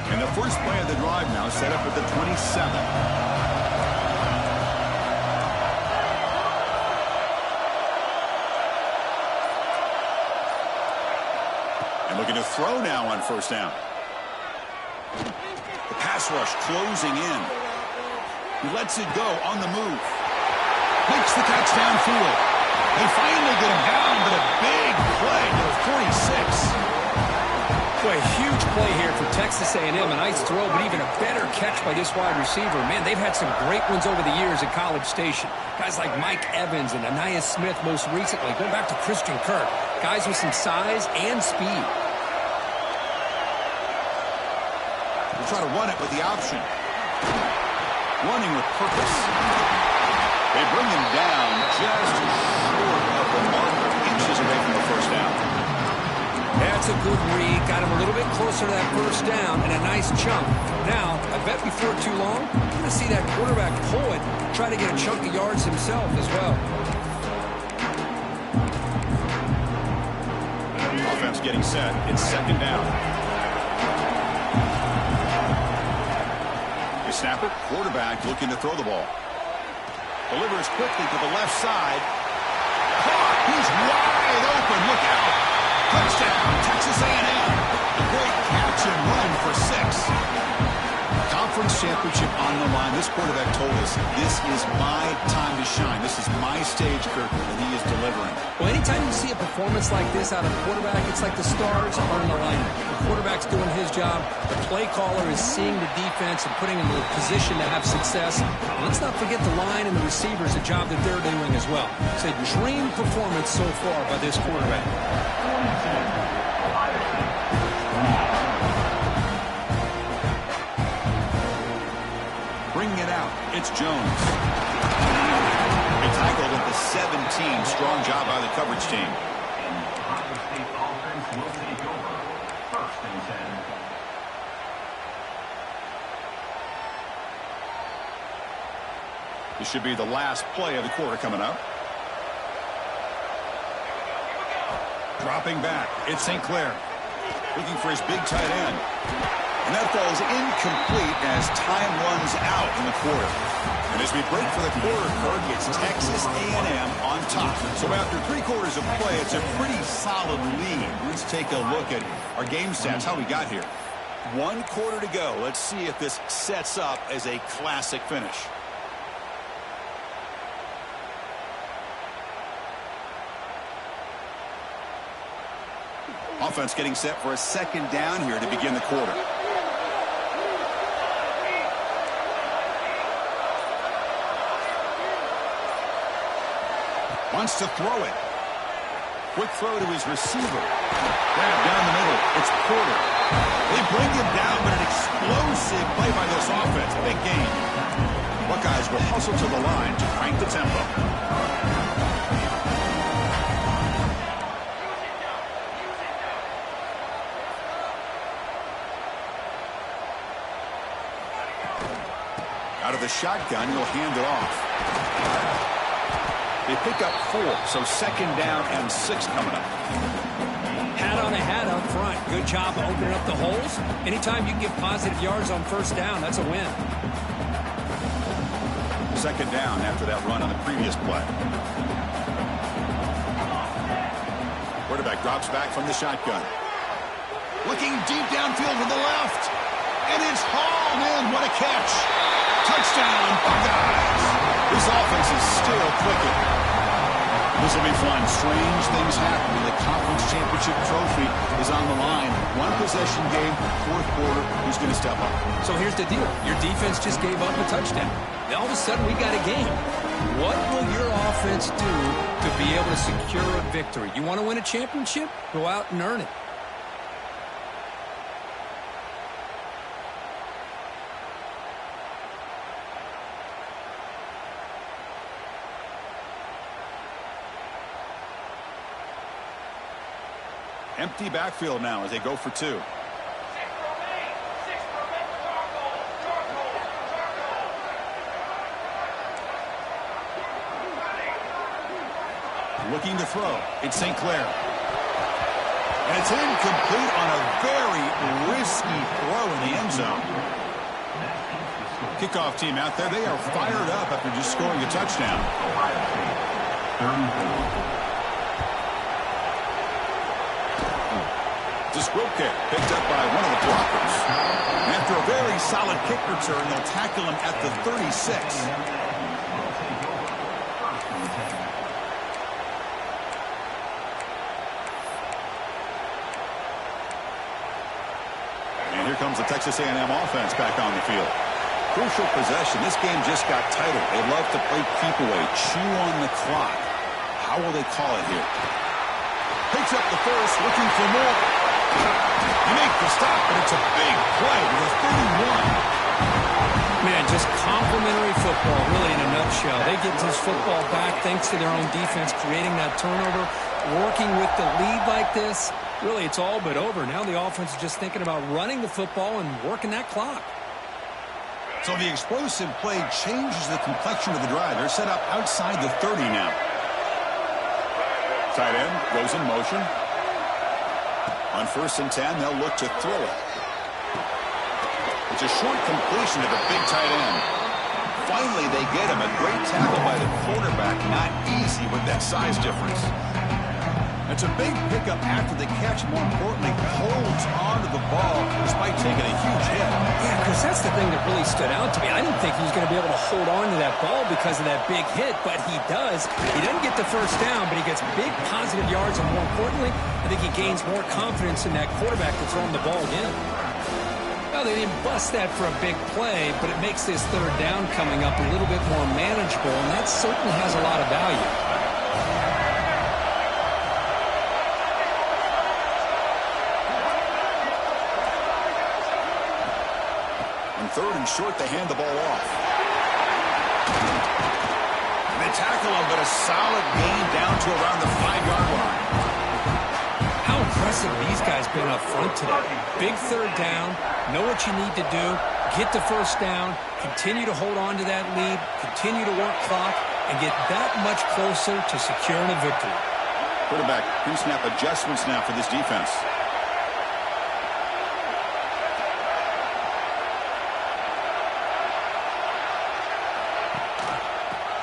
And the first play of the drive now set up at the 27. And looking to throw now on first down. The pass rush closing in. He lets it go on the move. Makes the catch downfield. They finally get him down, but a big play to the 46. Boy, a huge play here for Texas A&M. A nice throw, but even a better catch by this wide receiver. Man, they've had some great ones over the years at College Station. Guys like Mike Evans and Anais Smith most recently. Going back to Christian Kirk. Guys with some size and speed. We'll try to run it with the option. Running with purpose. They bring him down just short of the marker, inches away from the first down. That's a good read. Got him a little bit closer to that first down and a nice chunk. Now, I bet before too long, you're going to see that quarterback pull it, try to get a chunk of yards himself as well. Offense getting set. It's second down. The snapper, quarterback looking to throw the ball. Delivers quickly to the left side. Caught. He's wide open. Look out. Touchdown, Texas A&M. A great catch and run for 6. Conference championship on the line. This quarterback told us, this is my time to shine. This is my stage, Kirk, and he is delivering. Well, anytime you see a performance like this out of a quarterback, it's like the stars are in alignment. The quarterback's doing his job. The play caller is seeing the defense and putting him in a position to have success. And let's not forget the line and the receivers, a job that they're doing as well. It's a dream performance so far by this quarterback. Bringing it out, it's Jones. He tackled at the 17. Strong job by the coverage team. Ohio State offense will take over. First and 10. This should be the last play of the quarter coming up. Dropping back, it's St. Clair. Looking for his big tight end. And that falls incomplete as time runs out in the quarter. And as we break for the quarter, Kirk, it's Texas A&M on top. So after 3 quarters of play, it's a pretty solid lead. Let's take a look at our game stats, how we got here. 1 quarter to go. Let's see if this sets up as a classic finish. Offense getting set for a 2nd down here to begin the quarter. Wants to throw it. Quick throw to his receiver. Grab down the middle. It's Porter. They bring him down, but an explosive play by this offense. Big game. Buckeyes will hustle to the line to crank the tempo. Out of the shotgun, he'll hand it off. They pick up 4, so 2nd down and 6 coming up. Hat on a hat up front. Good job opening up the holes. Anytime you can get positive yards on 1st down, that's a win. 2nd down after that run on the previous play. Quarterback drops back from the shotgun. Looking deep downfield to the left. And it's hauled in. What a catch. Touchdown, Buckeyes. This offense is still clicking. This will be fun. Strange things happen. The conference championship trophy is on the line. 1 possession game, 4th quarter. Who's going to step up? So here's the deal. Your defense just gave up a touchdown. Now all of a sudden we got a game. What will your offense do to be able to secure a victory? You want to win a championship? Go out and earn it. Empty backfield now as they go for 2. Looking to throw. It's St. Clair. And it's incomplete on a very risky throw in the end zone. Kickoff team out there. They are fired up after just scoring a touchdown. It's a squib kick picked up by one of the blockers. And after a very solid kick return, they'll tackle him at the 36. And here comes the Texas A&M offense back on the field. Crucial possession. This game just got tighter. They love to play keep away, chew on the clock. How will they call it here? Picks up the first, looking for more. You make the stop, but it's a big play with a 31. Man, just complimentary football, really, in a nutshell. They get this football back thanks to their own defense, creating that turnover, working with the lead like this. Really, it's all but over. Now the offense is just thinking about running the football and working that clock. So the explosive play changes the complexion of the drive. They're set up outside the 30 now. Tight end goes in motion. On 1st and 10, they'll look to throw it. It's a short completion to the big tight end. Finally, they get him. A great tackle by the quarterback. Not easy with that size difference. It's a big pickup after the catch. More importantly, holds onto the ball despite taking a huge hit. Yeah, because that's the thing that really stood out to me. I didn't think he was going to be able to hold on to that ball because of that big hit, but he does. He doesn't get the 1st down, but he gets big positive yards, and more importantly, I think he gains more confidence in that quarterback to throw him the ball again. Well, they didn't bust that for a big play, but it makes this 3rd down coming up a little bit more manageable, and that certainly has a lot of value. On 3rd and short, they hand the ball off. And they tackle him, but a solid gain down to around the 5-yard line. How impressive these guys been up front today. Big 3rd down, know what you need to do, get the 1st down, continue to hold on to that lead, continue to work clock, and get that much closer to securing a victory. Quarterback pre-snap adjustments now for this defense.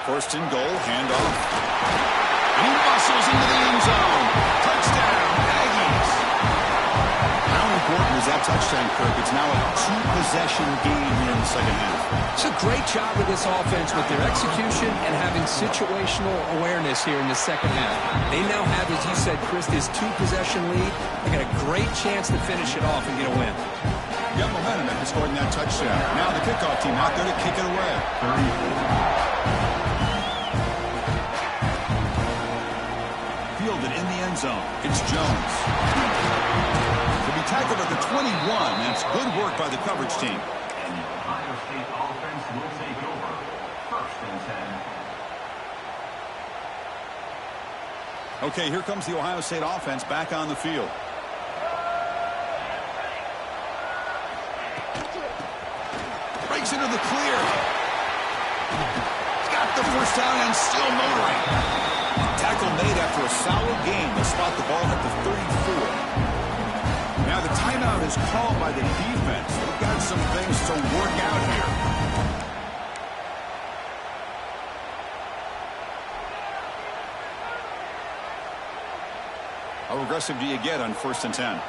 First and goal, handoff. And he muscles into the end zone. Touchdown, Aggies. How important is that touchdown, Kirk? It's now a two-possession game here in the second half. It's a great job with this offense with their execution and having situational awareness here in the second half. They now have, as you said, Chris, this two-possession lead. They got a great chance to finish it off and get a win. Got momentum after scoring that touchdown. Now the kickoff team out there to kick it away. Fielded in the end zone. It's Jones. To be tackled at the 21. That's good work by the coverage team. And the Ohio State offense will take over. First and 10. Okay, here comes the Ohio State offense back on the field. Breaks into the clear. He's got the first down and still motoring. Tackle made after a solid game. They'll spot the ball at the 34. Now the timeout is called by the defense. They've got some things to work out here. How aggressive do you get on first and 10?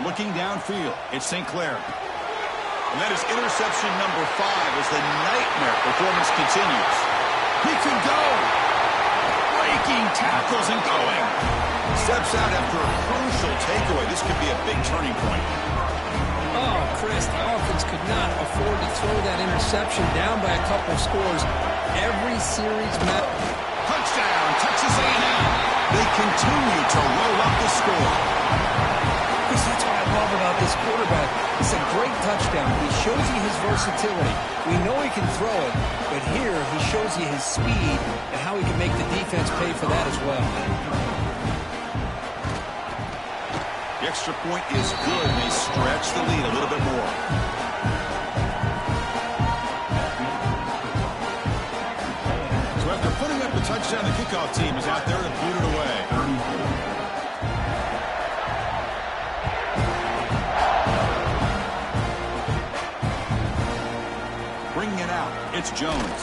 Looking downfield, it's St. Clair. And that is interception number 5 as the nightmare performance continues. He can go. Breaking tackles and going. Steps out after a crucial takeaway. This could be a big turning point. Oh, Chris, the offense could not afford to throw that interception down by a couple scores. Every series match. Touchdown, Texas A&M. They continue to roll up the score. Chris, that's what I love about this quarterback. It's a great touchdown. He shows you his versatility. We know he can throw it, but here he shows you his speed and how he can make the defense pay for that as well. The extra point is good, and they stretch the lead a little bit more. So after putting up the touchdown, the kickoff team is out there to boot it away. Bringing it out, it's Jones.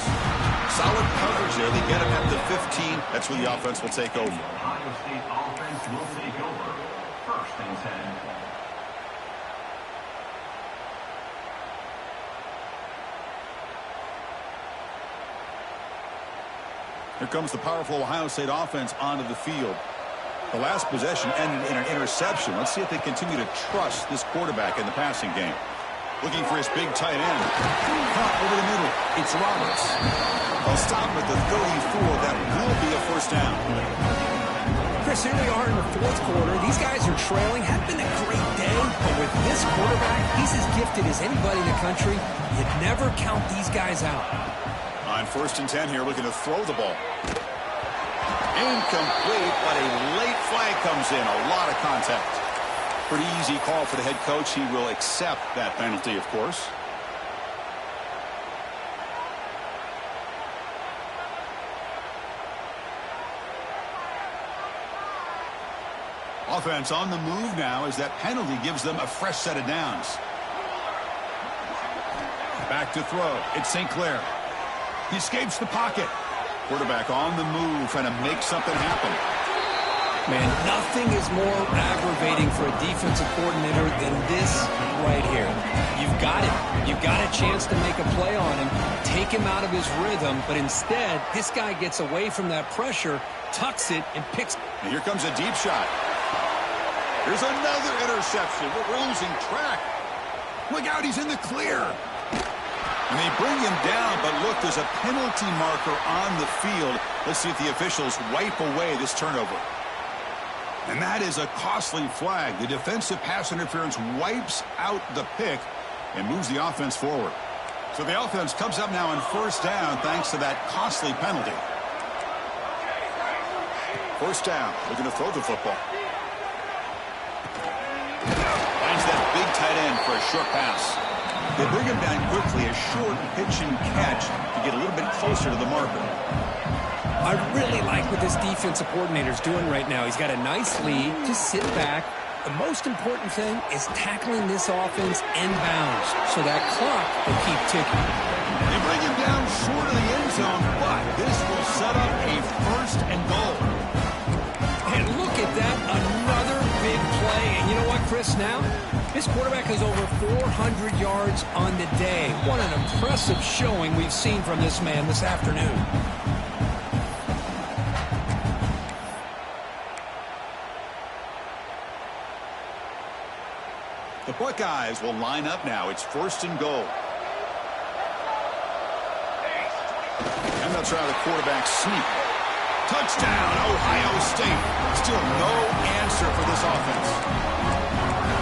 Solid coverage there. They get him at the 15. That's where the offense will take over. Ohio State offense will take over. First and 10. Here comes the powerful Ohio State offense onto the field. The last possession ended in an interception. Let's see if they continue to trust this quarterback in the passing game. Looking for his big tight end. Caught over the middle. It's Roberts. They'll stop at the 34. That will be a first down. Chris, here we are in the fourth quarter. These guys are trailing. Had been a great day, but with this quarterback, he's as gifted as anybody in the country. You never count these guys out. On first and 10 here, looking to throw the ball. Incomplete, but a late flag comes in. A lot of contact. Pretty easy call for the head coach. He will accept that penalty, of course. Offense on the move now as that penalty gives them a fresh set of downs. Back to throw. It's St. Clair. He escapes the pocket. Quarterback on the move, trying to make something happen. Man, nothing is more aggravating for a defensive coordinator than this right here. You've got it. You've got a chance to make a play on him, take him out of his rhythm, but instead, this guy gets away from that pressure, tucks it, and picks. And here comes a deep shot. There's another interception. We're losing track. Look out, he's in the clear. And they bring him down, but look, there's a penalty marker on the field. Let's see if the officials wipe away this turnover. And that is a costly flag. The defensive pass interference wipes out the pick and moves the offense forward. So the offense comes up now on first down thanks to that costly penalty. First down, looking to throw the football. Finds that big tight end for a short pass. They bring him down quickly, a short pitch and catch to get a little bit closer to the marker. I really like what this defensive coordinator's doing right now. He's got a nice lead. Just sit back, The most important thing is tackling this offense inbounds so that clock will keep ticking. They bring him down short of the end zone, but this will set up a first and goal. And look at that, another big play. And you know what, Chris, now? This quarterback has over 400 yards on the day. What an impressive showing we've seen from this man this afternoon. The Buckeyes will line up now. It's first and goal. And they'll try the quarterback sneak. Touchdown, Ohio State. Still no answer for this offense.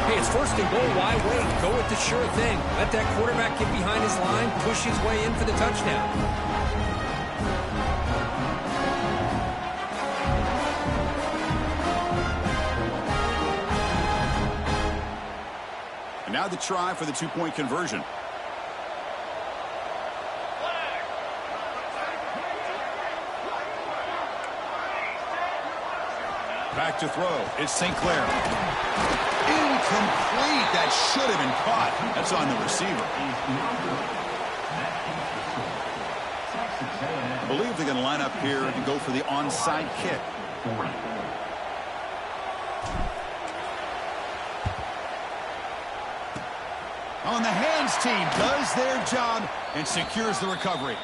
Hey, it's first and goal. Why wait? Go with the sure thing. Let that quarterback get behind his line, push his way in for the touchdown. And now the try for the two-point conversion. Back to throw. It's St. Clair. Incomplete. That should have been caught. That's on the receiver. I believe they're going to line up here and go for the onside kick. On the hands team does their job and secures the recovery.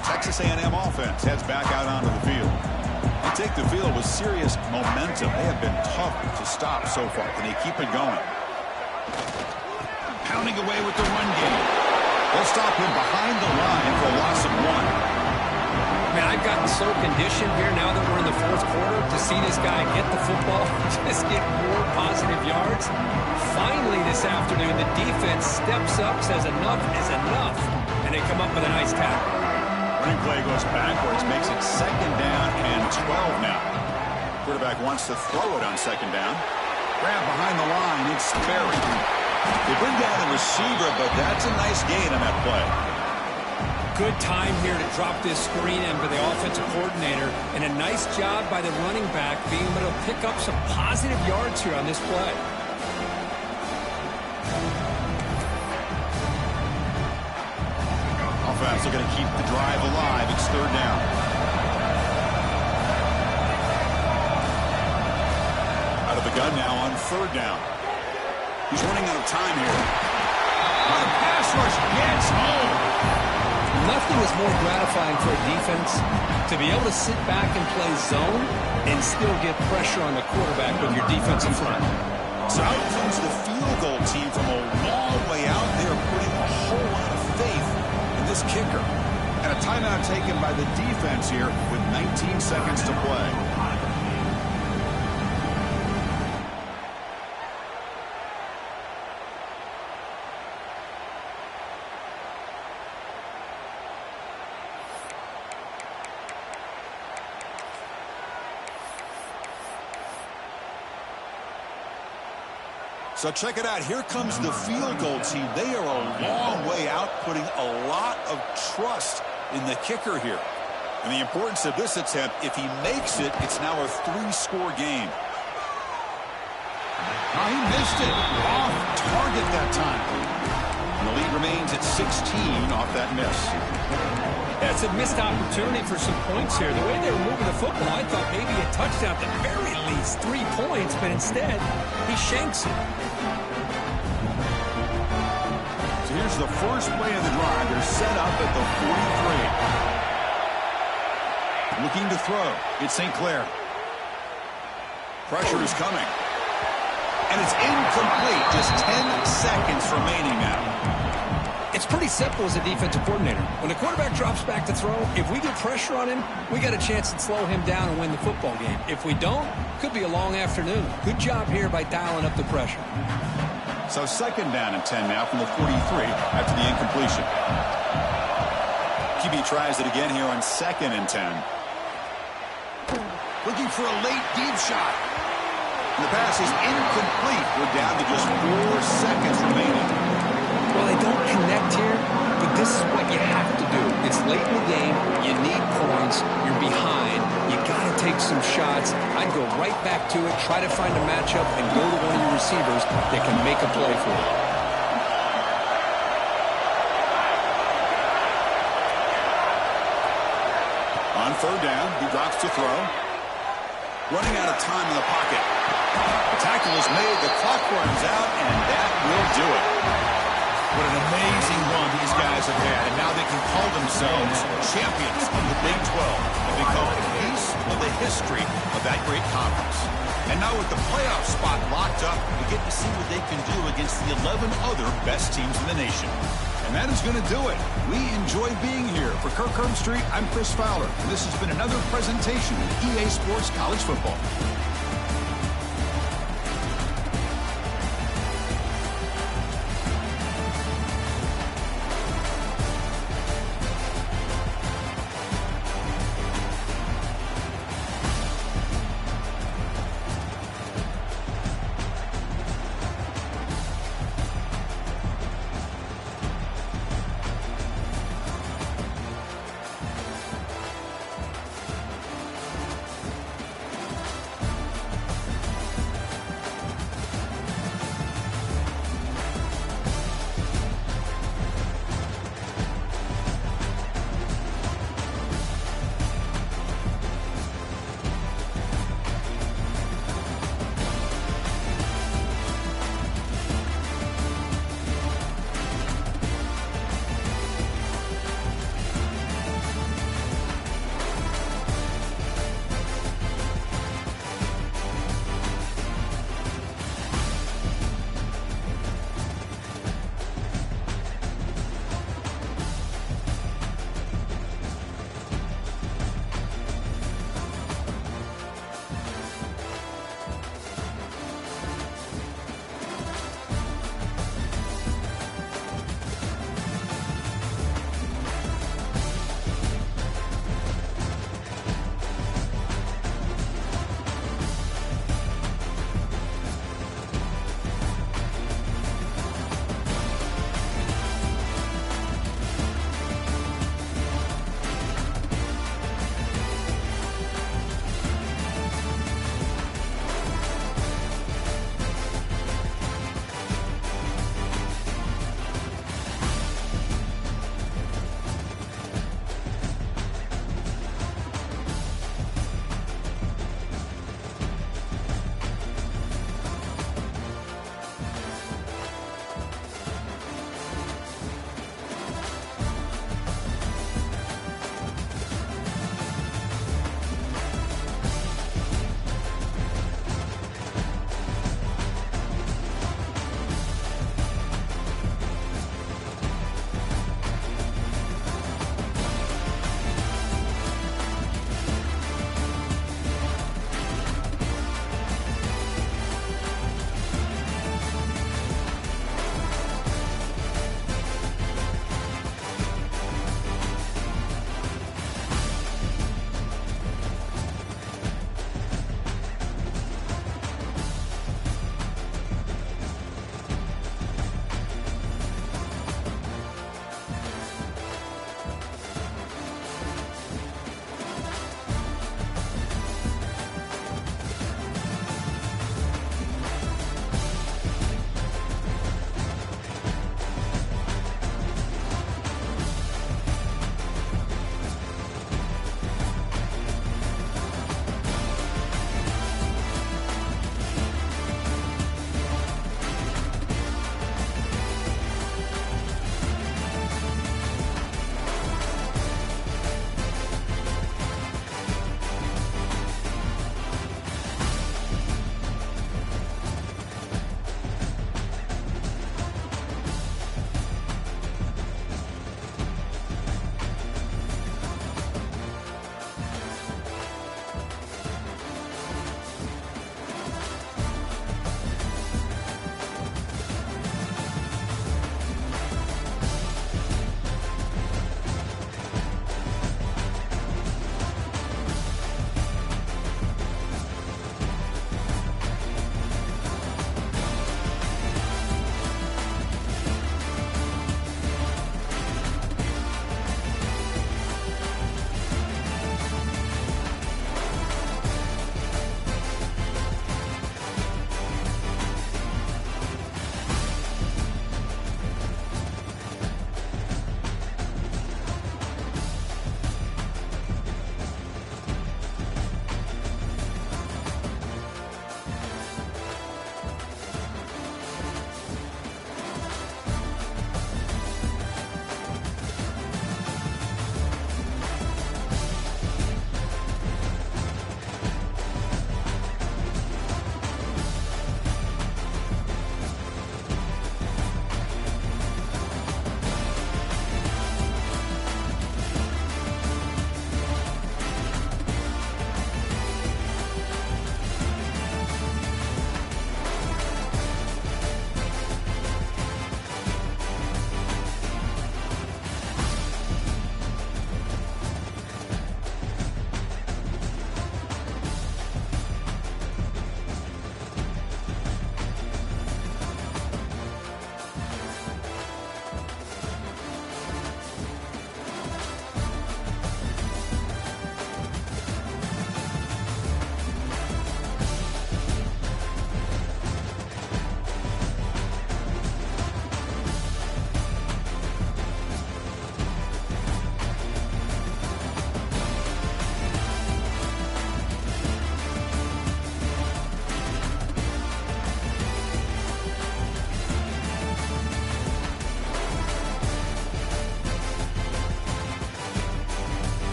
Texas A&M offense heads back out onto the field. They take the field with serious momentum. They have been tough to stop so far. Can they keep it going? Pounding away with the run game. They'll stop him behind the line for a loss of 1. Man, I've gotten so conditioned here now that we're in the fourth quarter to see this guy get the football, just get more positive yards. Finally this afternoon, the defense steps up, says enough is enough, and they come up with a nice tackle. Running play goes backwards, makes it second down and 12 now. Quarterback wants to throw it on second down. Grab behind the line, it's Berry. They bring down the receiver, but that's a nice gain on that play. Good time here to drop this screen in for the offensive coordinator, and a nice job by the running back being able to pick up some positive yards here on this play. Offense are going to keep the drive alive. It's third down. Out of the gun now on third down. He's running out of time here. The pass rush gets home. Nothing is more gratifying for a defense to be able to sit back and play zone and still get pressure on the quarterback with your defensive front. So out comes the field goal team from a long way out. They are putting a whole lot of faith in this kicker. And a timeout taken by the defense here with 19 seconds to play. So check it out. Here comes the field goal team. They are a long way out, putting a lot of trust in the kicker here. And the importance of this attempt, if he makes it, it's now a 3-score game. Oh, he missed it. Off target that time. And the lead remains at 16 off that miss. That's a missed opportunity for some points here. The way they were moving the football, I thought maybe a touchdown, at the very least 3 points, but instead, he shanks it. So here's the first play of the drive. They're set up at the 43. Looking to throw. It's St. Clair. Pressure is coming. And it's incomplete. Just 10 seconds remaining now. It's pretty simple as a defensive coordinator. When the quarterback drops back to throw, if we get pressure on him, we got a chance to slow him down and win the football game. If we don't, could be a long afternoon. Good job here by dialing up the pressure. So second down and 10 now from the 43 after the incompletion. QB tries it again here on second and 10. Looking for a late deep shot. And the pass is incomplete. We're down to just 4 seconds remaining. Well, they don't connect here, but this is what you have to do. It's late in the game. You to it, try to find a matchup, and go to one of your receivers that can make a play for you. On third down, he drops to throw. Running out of time in the pocket. The tackle is made, the clock runs out, and that will do it. What an amazing run these guys have had, and now they can call themselves champions of the Big 12 and become a piece of the history of that great conference. And now with the playoff spot locked up, we get to see what they can do against the 11 other best teams in the nation. And that is going to do it. We enjoy being here. For Kirk Herbstreit, I'm Chris Fowler, and this has been another presentation of EA Sports College Football.